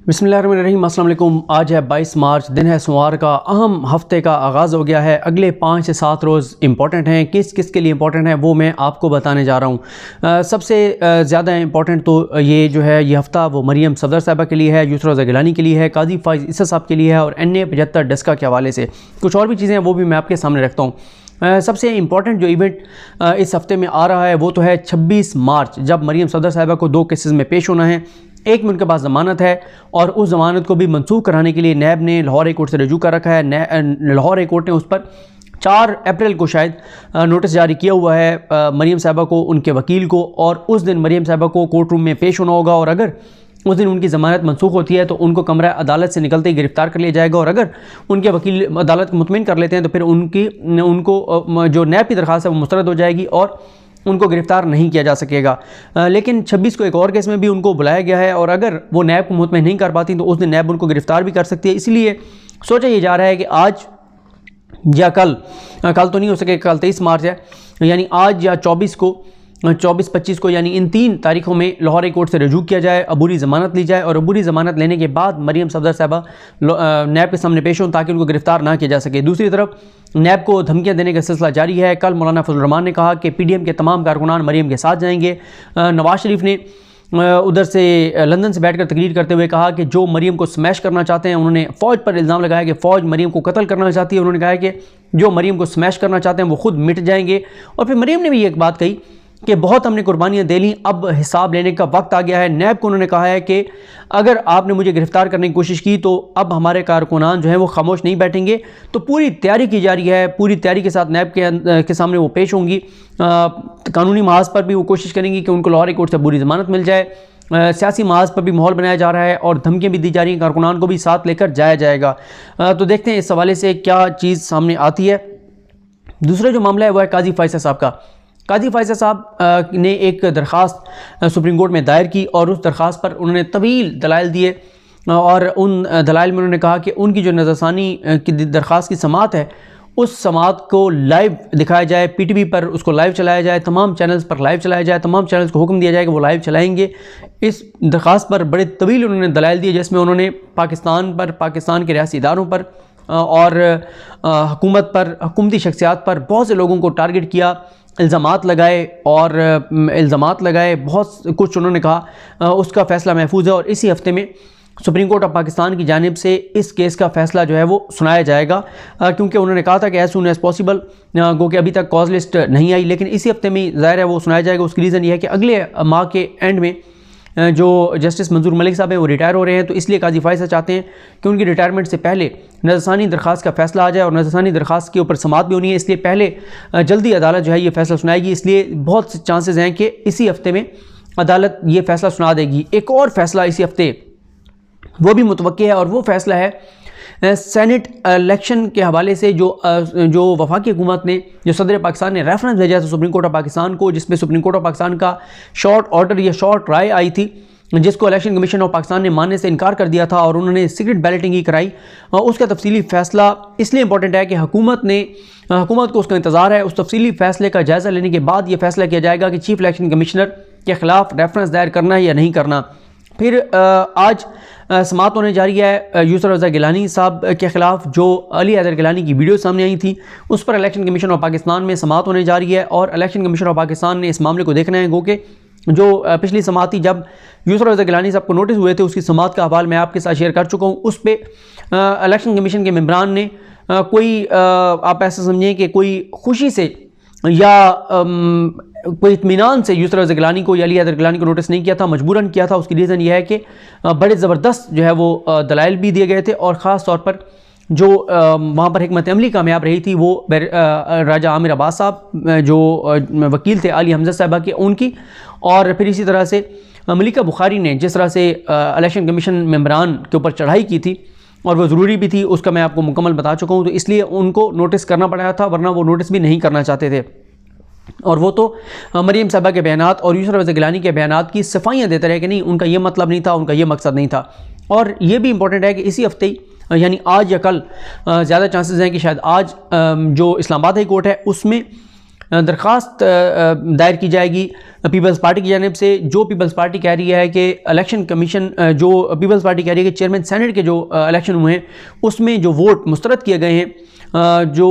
बिस्मिल्लाहिर्रहमानिर्रहीम। अस्सलाम वालेकुम। आज है 22 मार्च, दिन है सोमवार का। अहम हफ्ते का आगाज़ हो गया है। अगले 5 से 7 रोज़ इंपॉर्टेंट हैं। किस किस के लिए इंपॉर्टेंट है वो मैं आपको बताने जा रहा हूँ। सबसे ज़्यादा इंपॉर्टेंट तो ये जो है ये हफ़्ता वो मरियम सफदर साहिबा के लिए है, यूसरा रज़ा गिलानी के लिए है, काजी फ़ाइज़ ईसा साहब के लिए है और NA 75 डस्का के हवाले से कुछ और भी चीज़ें हैं वो भी मैं आपके सामने रखता हूँ। सबसे इम्पॉर्टेंट जो इवेंट इस हफ़्ते में आ रहा है वो तो है 26 मार्च, जब मरियम सफदर साहिबा को 2 केसेस में पेश होना है। एक में उनके पास ज़मानत है और उस ज़मानत को भी मनसूख कराने के लिए नैब ने लाहौर हाई कोर्ट से रजू कर रखा है। लाहौर हाई कोर्ट ने उस पर 4 अप्रैल को शायद नोटिस जारी किया हुआ है मरियम साहिबा को, उनके वकील को, और उस दिन मरियम साहिबा को कोर्ट रूम में पेश होना होगा और अगर उस दिन उनकी ज़मानत मनसूख होती है तो उनको कमरा अदालत से निकलते ही गिरफ्तार कर लिया जाएगा और अगर उनके वकील अदालत को मुतमिन कर लेते हैं तो फिर उनको जो नैब की दरख्वास्त है वो मुस्तरद हो जाएगी और उनको गिरफ़्तार नहीं किया जा सकेगा। लेकिन 26 को एक और केस में भी उनको बुलाया गया है और अगर वो नैब को मुतमिन नहीं कर पाती तो उस दिन नैब उनको गिरफ़्तार भी कर सकती है। इसलिए सोचा ये जा रहा है कि आज या कल तो नहीं हो सकेगा, कल 23 मार्च है, यानी आज या 24-25 को यानी इन 3 तारीखों में लाहौर हाई कोर्ट से रजू किया जाए, अबूरी ज़मानत ली जाए और अबूरी ज़मानत लेने के बाद मरियम सफदर साहिबा नैब के सामने पेश हों ताकि उनको गिरफ़्तार ना किया जा सके। दूसरी तरफ नैब को धमकियां देने का सिलसिला जारी है। कल मौलाना फजल रहमान ने कहा कि PDM के तमाम कारकुनान मरियम के साथ जाएंगे। नवाज शरीफ ने उधर से लंदन से बैठकर तकरीर करते हुए कहा कि जो मरियम को स्मैश करना चाहते हैं, उन्होंने फ़ौज पर इल्ज़ाम लगाया कि फ़ौज मरियम को कत्ल करना चाहती है। उन्होंने कहा कि जो मरियम को स्मैश करना चाहते हैं वो खुद मिट जाएंगे। और फिर मरियम ने भी एक बात कही कि बहुत हमने कुर्बानियाँ दे लीं, अब हिसाब लेने का वक्त आ गया है। नैब को उन्होंने कहा है कि अगर आपने मुझे गिरफ़्तार करने की कोशिश की तो अब हमारे कारकुनान जो हैं वो खामोश नहीं बैठेंगे। तो पूरी तैयारी की जा रही है, पूरी तैयारी के साथ नैब के सामने वो पेश होंगी। कानूनी महाज पर भी वो कोशिश करेंगी कि उनको लाहौर हाई कोर्ट से पूरी ज़मानत मिल जाए। सियासी महाज पर भी माहौल बनाया जा रहा है और धमकियाँ भी दी जा रही हैं, कारकुनान को भी साथ लेकर जाया जाएगा। तो देखते हैं इस हवाले से क्या चीज़ सामने आती है। दूसरा जो मामला है वो है काजी फ़ाइज़ साहब का। काजी फ़ाइज़ साहब ने एक दरख्वास्त सुप्रीम कोर्ट में दायर की और उस दरख्वास्त पर उन्होंने तवील दलाइल दिए और उन दलाइल में उन्होंने कहा कि उनकी जो नज़रसानी की दरख्वास्त की समाअत है उस समाअत को लाइव दिखाया जाए, PTV पर उसको लाइव चलाया जाए, तमाम चैनल्स पर लाइव चलाया जाए, तमाम चैनल्स को हुक्म दिया जाए कि वो लाइव चलाएंगे। इस दरख्वास्त पर बड़े तवील उन्होंने दलाइल दिए जिसमें उन्होंने पाकिस्तान पर, पाकिस्तान के रियासी इदारों पर और हुकूमत पर, हुकूमती शख्सियात पर बहुत से लोगों को टारगेट किया, इल्ज़ामात लगाए, बहुत कुछ उन्होंने कहा। उसका फ़ैसला महफूज है और इसी हफ़्ते में सुप्रीम कोर्ट ऑफ पाकिस्तान की जानिब से इस केस का फ़ैसला जो है वो सुनाया जाएगा, क्योंकि उन्होंने कहा था कि एज़ सून एज़ पॉसिबल, गो कि अभी तक कॉज लिस्ट नहीं आई, लेकिन इसी हफ्ते में ज़ाहिर है वो सुनाया जाएगा। उसकी रीज़न ये है कि अगले माह के एंड में जो जस्टिस मंजूर मलिक साहब हैं वो रिटायर हो रहे हैं, तो इसलिए काजी फ़ाइज़ चाहते हैं कि उनकी रिटायरमेंट से पहले नज़रसानी दरख्वास्त का फ़ैसला आ जाए और नज़रसानी दरख्वास्त के ऊपर समाअत भी होनी है, इसलिए पहले जल्दी अदालत जो है ये फ़ैसला सुनाएगी। इसलिए बहुत से चांसेस हैं कि इसी हफ्ते में अदालत ये फ़ैसला सुना देगी। एक और फ़ैसला इसी हफ्ते वो भी मुतवक्की है और वो फ़ैसला है सेनेट इलेक्शन के हवाले से जो वफाकी हुकूमत ने, जो सदर पाकिस्तान ने रेफरेंस भेजा था सुप्रीम कोर्ट ऑफ पाकिस्तान को, जिसमें सुप्रीम कोर्ट ऑफ पाकिस्तान का शॉर्ट ऑर्डर या शॉर्ट राय आई थी, जिसको इलेक्शन कमीशन ऑफ पाकिस्तान ने मानने से इनकार कर दिया था और उन्होंने सीक्रेट बैलेटिंग ही कराई। उसका तफसीली फ़ैसला इसलिए इंपॉर्टेंट है कि हुकूमत को उसका इंतज़ार है। उस तफसीली फ़ैसले का जायज़ा लेने के बाद ये फ़ैसला किया जाएगा कि चीफ इलेक्शन कमिश्नर के ख़िलाफ़ रेफरेंस दायर करना है या नहीं करना। फिर आज समाअत होने जा रही है यूसुफ रज़ा गिलानी साहब के ख़िलाफ़ जो अली हैदर गिलानी की वीडियो सामने आई थी, उस पर इलेक्शन कमीशन ऑफ पाकिस्तान में समाअत होने जा रही है और इलेक्शन कमीशन ऑफ पाकिस्तान ने इस मामले को देखना है। गो कि जो पिछली समाअत थी जब यूसुफ रज़ा गिलानी साहब को नोटिस हुए थे, उसकी समाअत का हवाला मैं आपके साथ शेयर कर चुका हूँ। उस पर इलेक्शन कमीशन के मेंबरान ने कोई आप ऐसा समझें कि कोई खुशी से या कोई इत्मीनान से यूसुफ रज़ा गिलानी को या अली हैदर गिलानी को नोटिस नहीं किया था, मजबूरन किया था। उसकी रीज़न यह है कि बड़े ज़बरदस्त जो है वो दलाइल भी दिए गए थे और ख़ास तौर पर जो वहाँ पर हिकमत अमली कामयाब रही थी वो राजा आमिर अब्बास साहब जो वकील थे अली हमज़ा साहिबा के, उनकी, और फिर इसी तरह से मलिका बुखारी ने जिस तरह से इलेक्शन कमीशन मेंबरान के ऊपर चढ़ाई की थी और वो ज़रूरी भी थी, उसका मैं आपको मुकम्मल बता चुका हूँ। तो इसलिए उनको नोटिस करना पड़ा था, वरना वो नोटिस भी नहीं करना चाहते थे। और वो तो मरियम साहिबा के बयानात और यूसुफ रज़ा गिलानी के बयानात की सफाइयाँ देते रहे कि नहीं, उनका ये मतलब नहीं था, उनका ये मकसद नहीं था। और ये भी इंपॉर्टेंट है कि इसी हफ्ते यानी आज या कल ज़्यादा चांसेस हैं कि शायद आज जो इस्लामाबाद हाई कोर्ट है उसमें दरख्वास्त दायर की जाएगी पीपल्स पार्टी की जानिब से। जो पीपल्स पार्टी कह रही है कि इलेक्शन कमीशन, जो पीपल्स पार्टी कह रही है कि चेयरमैन सेनेट के जो इलेक्शन हुए हैं उसमें जो वोट मुस्तरद किए गए हैं, जो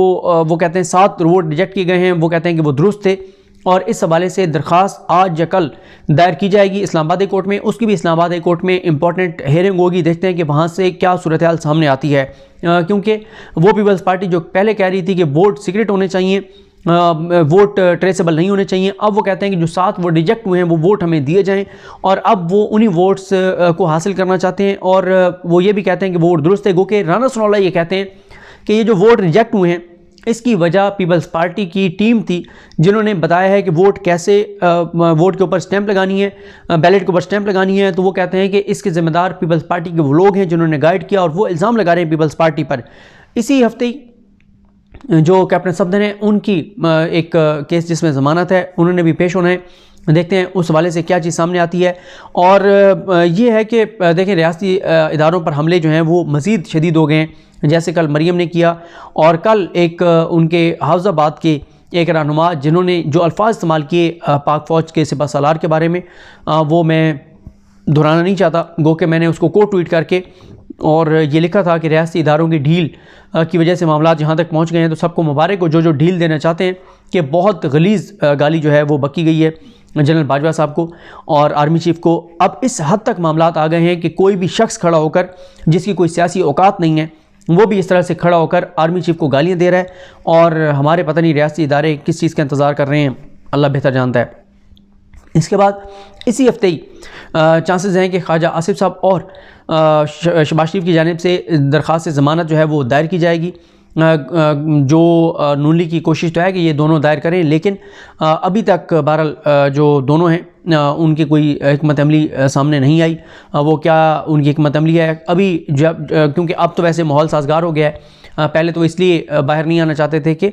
वो कहते हैं 7 वोट रिजेक्ट किए गए हैं, वो कहते हैं कि वो दुरुस्त थे, और इस हवाले से दरख्वास्त आज या कल दायर की जाएगी इस्लामाबाद कोर्ट में। उसकी भी इस्लामाबाद कोर्ट में इंपॉर्टेंट हेयरिंग होगी, देखते हैं कि वहाँ से क्या सूरत हाल सामने आती है, क्योंकि वो पीपल्स पार्टी जो पहले कह रही थी कि वोट सीक्रेट होने चाहिए, वोट ट्रेसेबल नहीं होने चाहिए, अब वो कहते हैं कि जो 7 वोट रिजेक्ट हुए हैं वो वोट हमें दिए जाएं, और अब वो उन्हीं वोट्स को हासिल करना चाहते हैं, और वो ये भी कहते हैं कि वोट दुरुस्त है। गो के राना सनाउल्लाह ये कहते हैं कि ये जो वोट रिजेक्ट हुए हैं इसकी वजह पीपल्स पार्टी की टीम थी, जिन्होंने बताया है कि वोट कैसे वोट के ऊपर स्टैंप लगानी है, बैलेट के ऊपर स्टैंप लगानी है। तो वो कहते हैं कि इसके ज़िम्मेदार पीपल्स पार्टी के वो लोग हैं जिन्होंने गाइड किया, और वो इल्ज़ाम लगा रहे हैं पीपल्स पार्टी पर। इसी हफ्ते जो कैप्टन सफदर हैं उनकी एक केस जिसमें ज़मानत है, उन्होंने भी पेश होना है, देखते हैं उस हवाले से क्या चीज़ सामने आती है। और ये है कि देखें रियासती इदारों पर हमले जो हैं वो मज़ीद शदीद हो गए हैं, जैसे कल मरीम ने किया, और कल एक उनके हाफिज़ाबाद के एक रहनुमा जिन्होंने जो अल्फाज इस्तेमाल किए पाक फ़ौज के सिपह सालार के बारे में, वो मैं दोहराना नहीं चाहता, गो कि मैंने उसको कोट ट्वीट करके और ये लिखा था कि रियासती इदारों की ढील की वजह से मामला जहाँ तक पहुँच गए हैं, तो सबको मुबारक हो जो ढील देना चाहते हैं कि बहुत गलीज़ गाली जो है वो बकी गई है जनरल बाजवा साहब को और आर्मी चीफ़ को। अब इस हद तक मामलात आ गए हैं कि कोई भी शख्स खड़ा होकर जिसकी कोई सियासी औकात नहीं है, वो भी इस तरह से खड़ा होकर आर्मी चीफ़ को गालियाँ दे रहा है, और हमारे पता नहीं रियासती इदारे किस चीज़ का इंतज़ार कर रहे हैं, अल्लाह बेहतर जानता है। इसके बाद इसी हफ्ते ही चांसेस हैं कि ख्वाजा आसिफ साहब और शहबाज शरीफ की जानिब से दरख्वास्त ज़मानत जो है वो दायर की जाएगी। जो नून लीग की कोशिश तो है कि ये दोनों दायर करें, लेकिन अभी तक बहरहाल जो दोनों हैं उनकी कोई हिकमत अमली सामने नहीं आई। वो क्या उनकी हिकमत अमली है अभी, जब क्योंकि अब तो वैसे माहौल साजगार हो गया है, पहले तो इसलिए बाहर नहीं आना चाहते थे कि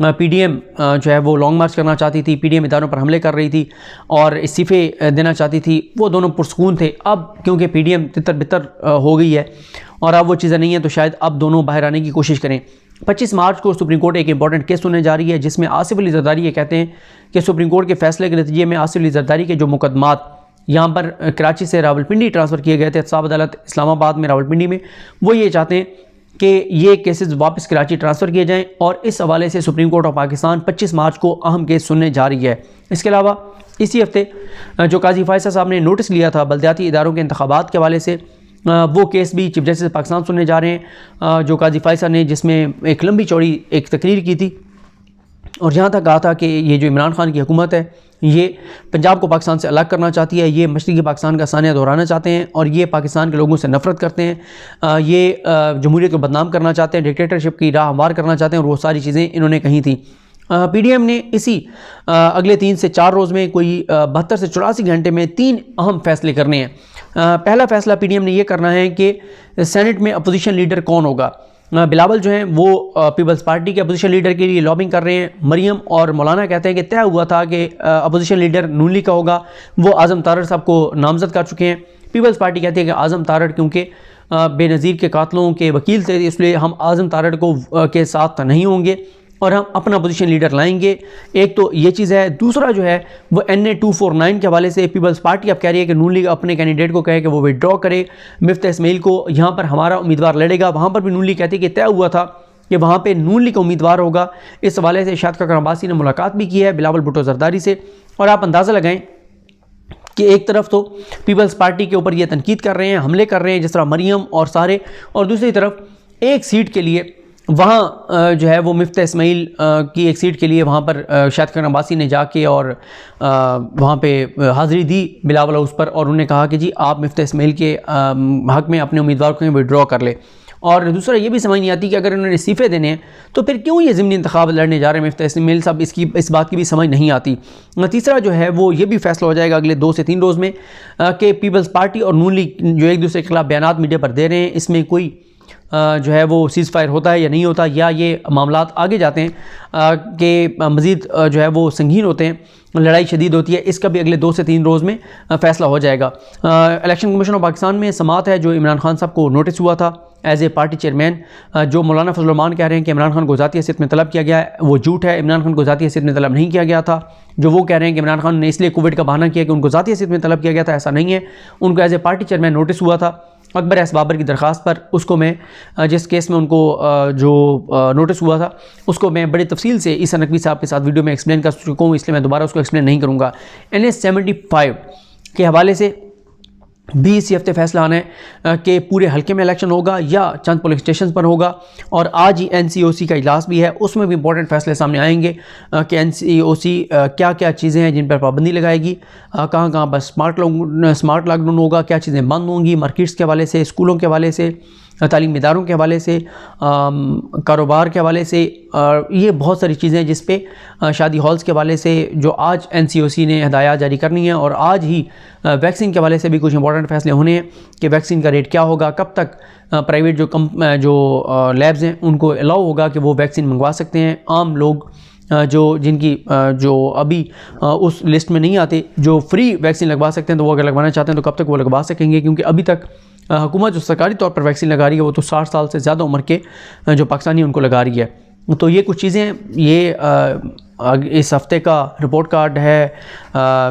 पीडीएम जो है वो लॉन्ग मार्च करना चाहती थी, पीडीएम इदारों पर हमले कर रही थी और इस्तीफ़े देना चाहती थी, वो दोनों पुरसकून थे। अब क्योंकि पीडीएम तितर बितर हो गई है और अब वो चीज़ें नहीं हैं, तो शायद अब दोनों बाहर आने की कोशिश करें। 25 मार्च को सुप्रीम कोर्ट एक इंपॉर्टेंट केस सुनने जा रही है, जिसमें आसिफ अली जरदारी ये कहते हैं कि सुप्रीम कोर्ट के फैसले के नतीजे में आसिफ अली जरदारी के जो मुकदमात यहाँ पर कराची से रावलपिंडी ट्रांसफ़र किए गए थे एहतसाब अदालत इस्लामाबाद में रावलपिंडी में, वो ये चाहते हैं कि ये केसेस वापस कराची ट्रांसफ़र किए जाएं, और इस हवाले से सुप्रीम कोर्ट ऑफ पाकिस्तान 25 मार्च को अहम केस सुनने जा रही है। इसके अलावा इसी हफ्ते जो काजी फायसा साहब ने नोटिस लिया था बल्दियाती इदारों के इंतखाबात के हवाले से, वो केस भी चीफ जस्टिस पाकिस्तान सुनने जा रहे हैं। जो काजी फायसा ने जिसमें एक लंबी चौड़ी एक तकरीर की थी और जहाँ तक कहा था कि ये जो इमरान खान की हुकूमत है ये पंजाब को पाकिस्तान से अलग करना चाहती है, ये मशरक़ी पाकिस्तान का सानिया दोहराना चाहते हैं और ये पाकिस्तान के लोगों से नफ़रत करते हैं, ये जमहूरियत को बदनाम करना चाहते हैं, डिक्टेटरशिप की राह हमवार करना चाहते हैं, और वो सारी चीज़ें इन्होंने कही थी। पीडीएम ने इसी अगले 3 से 4 रोज़ में कोई 72 से 84 घंटे में 3 अहम फैसले करने हैं। पहला फैसला पीडीएम ने यह करना है कि सेनेट में अपोजिशन लीडर कौन होगा। बिलावल जो हैं वो पीपल्स पार्टी के अपोजिशन लीडर के लिए लॉबिंग कर रहे हैं। मरियम और मौलाना कहते हैं कि तय हुआ था कि अपोजिशन लीडर नून लीग का होगा, वो आज़म तारड़ साहब को नामजद कर चुके हैं। पीपल्स पार्टी कहती है कि आज़म तारड़ क्योंकि बेनज़ीर के कातलों के वकील थे, इसलिए हम आज़म तारड़ को के साथ नहीं होंगे और हम अपना पोजीशन लीडर लाएंगे। एक तो ये चीज़ है। दूसरा जो है वो NA 249 के हवाले से पीपल्स पार्टी अब कह रही है कि नून लीग अपने कैंडिडेट को कहे कि वो विड्रॉ करे, मिफ्ता इस्माइल को यहाँ पर हमारा उम्मीदवार लड़ेगा। वहाँ पर भी नून लीग कहती है कि तय हुआ था कि वहाँ पे नून लीग का उम्मीदवार होगा। इस हवाले से शाद काकर अब्बासी ने मुलाकात भी की है बिलावल भुट्टो जरदारी से, और आप अंदाज़ा लगाएं कि एक तरफ तो पीपल्स पार्टी के ऊपर ये तनकीद कर रहे हैं, हमले कर रहे हैं जिस तरह मरियम और सारे, और दूसरी तरफ एक सीट के लिए वहाँ जो है वो मिफ्ता इस्माइल की एक सीट के लिए वहाँ पर शाद काकर अब्बासी ने जाके और वहाँ पे हाज़िरी दी बिलावल हाउस पर, और उन्होंने कहा कि जी आप मिफ्ता इस्माइल के हक़ में अपने उम्मीदवार को विड्रॉ कर ले। और दूसरा ये भी समझ नहीं आती कि अगर इन्होंने इस्तीफ़े देने हैं तो फिर क्यों ये ज़िमनी इंतखाब लड़ने जा रहे हैं मिफ्ता इस्माइल साहब, इस बात की भी समझ नहीं आती। तीसरा जो है वो ये भी फैसला हो जाएगा अगले 2 से 3 रोज़ में कि पीपल्स पार्टी और नून लीग जो एक दूसरे के खिलाफ बयानात मीडिया पर दे रहे हैं, इसमें कोई जो है वो सीज़ फायर होता है या नहीं होता, या ये मामलात आगे जाते हैं कि मज़ीद जो है वो संगीन होते हैं, लड़ाई शदीद होती है, इसका भी अगले 2 से 3 रोज़ में फ़ैसला हो जाएगा। इलेक्शन कमीशन ऑफ पाकिस्तान में समात है जो इमरान खान साहब को नोटिस हुआ था एज़ ए पार्टी चेयरमैन। जो मौलाना फजल रहमान कह रहे हैं कि इमरान खान को ज़ाती हैसियत में तलब किया गया है, वो झूठ है। इमरान खान को ज़ाती हैसियत में तलब नहीं किया गया था। जो वो कह रहे हैं कि इमरान खान ने इसलिए कोविड का बहाना किया कि उनको ज़ाती हैसियत में तलब किया गया था, ऐसा नहीं है। उनको as a party chairman notice हुआ था अकबर एस बाबर की दरख्वास्त पर। उसको मैं जिस केस में उनको जो नोटिस हुआ था उसको मैं बड़ी तफसील से ईसा नकवी साहब के साथ वीडियो में एक्सप्लेन कर चुका हूँ, इसलिए मैं दोबारा उसको एक्सप्लेन नहीं करूँगा। NS-75 के हवाले से भी इसी हफ्ते फैसला आना है कि पूरे हल्के में इलेक्शन होगा या चंद पोलिंग स्टेशन पर होगा। और आज ही NCOC का इजलास भी है, उसमें भी इंपॉर्टेंट फैसले सामने आएंगे कि NCOC क्या क्या चीज़ें हैं जिन पर पाबंदी लगाएगी, कहाँ कहाँ पर स्मार्ट लॉकडाउन होगा, क्या चीज़ें बंद होंगी, मार्केट्स के हवाले से, स्कूलों के हवाले से, तालीमी इदारों के हवाले से, कारोबार के हवाले से, ये बहुत सारी चीज़ें जिस पे शादी हॉल्स के हवाले से जो आज NCOC ने हदायत जारी करनी है। और आज ही वैक्सीन के हवाले से भी कुछ इंपॉर्टेंट फैसले होने हैं कि वैक्सीन का रेट क्या होगा, कब तक प्राइवेट जो लैब्स हैं उनको अलाउ होगा कि वो वैक्सीन मंगवा सकते हैं। आम लोग जो अभी उस लिस्ट में नहीं आते, जो फ्री वैक्सीन लगवा सकते हैं, तो वो अगर लगवाना चाहते हैं तो कब तक वो लगवा सकेंगे, क्योंकि अभी तक हुकूमत जो सरकारी तौर पर वैक्सीन लगा रही है वो तो 60 साल से ज़्यादा उम्र के जो पाकिस्तानी उनको लगा रही है। तो ये कुछ चीज़ें, ये इस हफ़्ते का रिपोर्ट कार्ड है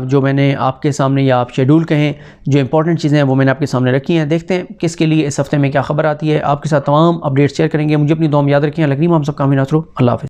जो मैंने आपके सामने, या आप शेड्यूल कहें, जो इंपॉर्टेंट चीज़ें हैं वो मैंने आपके सामने रखी हैं। देखते हैं किसके लिए इस हफ़्ते में क्या खबर आती है। आपके साथ तमाम अपडेट्स शेयर करेंगे। मुझे अपनी दुआ में याद रखें। अल्लाह करीम हम सब कामयाब रहो। अल्लाह हाफ़िज़।